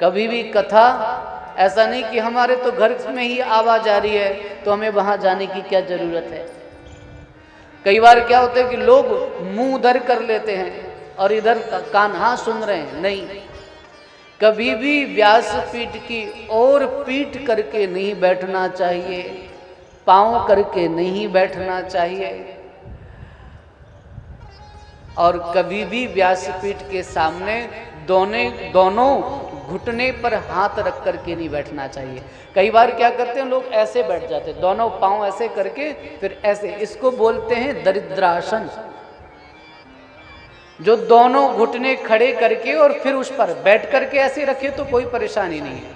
कभी भी कथा ऐसा नहीं कि हमारे तो घर में ही आवाज आ रही है तो हमें वहां जाने की क्या जरूरत है। कई बार क्या होता है कि लोग मुंह उधर कर लेते हैं और इधर कान हाँ सुन रहे हैं। नहीं, कभी भी व्यासपीठ की ओर पीठ करके नहीं बैठना चाहिए, पांव करके नहीं बैठना चाहिए, और कभी भी व्यासपीठ के सामने दोनों घुटने पर हाथ रख करके नहीं बैठना चाहिए। कई बार क्या करते हैं लोग, ऐसे बैठ जाते हैं, दोनों पांव ऐसे करके फिर ऐसे, इसको बोलते हैं दरिद्रासन। जो दोनों घुटने खड़े करके और फिर उस पर बैठ करके ऐसे रखे तो कोई परेशानी नहीं है,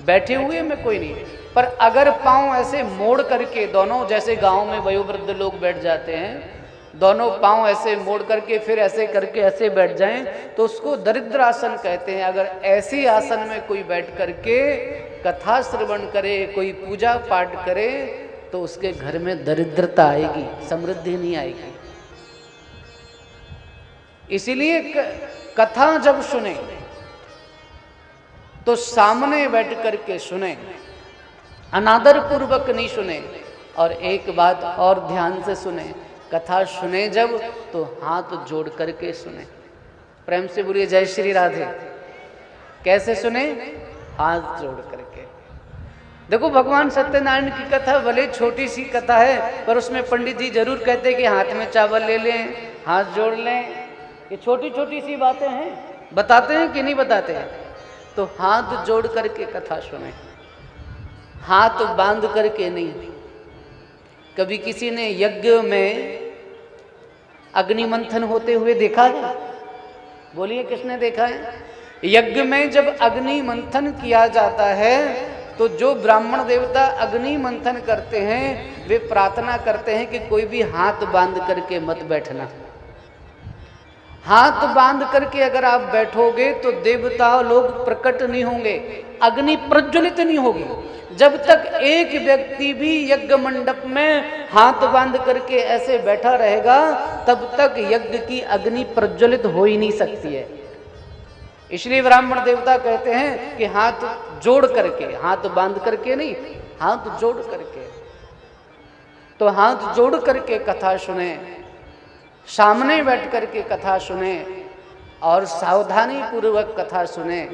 बैठे हुए में कोई नहीं। पर अगर पांव ऐसे मोड़ करके दोनों, जैसे गांव में वयोवृद्ध लोग बैठ जाते हैं, दोनों पांव ऐसे मोड़ करके फिर ऐसे करके ऐसे बैठ जाएं तो उसको दरिद्र आसन कहते हैं। अगर ऐसे आसन में कोई बैठ करके कथा श्रवण करे, कोई पूजा पाठ करे तो उसके घर में दरिद्रता आएगी, समृद्धि नहीं आएगी। इसीलिए कथा जब सुने तो सामने बैठ करके सुने, अनादर पूर्वक नहीं सुने। और एक बात और ध्यान से सुने, कथा सुने जब तो हाथ जोड़ करके सुने। प्रेम से बोलिए जय श्री राधे। कैसे सुने? हाथ जोड़ करके। देखो भगवान सत्यनारायण की कथा भले छोटी सी कथा है, पर उसमें पंडित जी जरूर कहते हैं कि हाथ में चावल ले लें, हाथ जोड़ लें। ये छोटी छोटी सी बातें हैं, बताते हैं कि नहीं बताते हैं? तो हाथ जोड़ करके कथा सुने, हाथ बांध करके नहीं। कभी किसी ने यज्ञ में अग्नि मंथन होते हुए देखा है? बोलिए किसने देखा है? यज्ञ में जब अग्नि मंथन किया जाता है तो जो ब्राह्मण देवता अग्नि मंथन करते हैं वे प्रार्थना करते हैं कि कोई भी हाथ बांध करके मत बैठना। हाथ बांध करके अगर आप बैठोगे तो देवता लोग प्रकट नहीं होंगे, अग्नि प्रज्वलित नहीं होगी। जब तक एक व्यक्ति भी यज्ञ मंडप में हाथ बांध करके ऐसे बैठा रहेगा तब तक यज्ञ की अग्नि प्रज्वलित हो ही नहीं सकती है। इसलिए ब्राह्मण देवता कहते हैं कि हाथ जोड़ करके, हाथ बांध करके नहीं, हाथ जोड़ करके। तो हाथ जोड़ करके कथा सुने, सामने बैठ करके कथा सुने और सावधानी पूर्वक कथा सुने।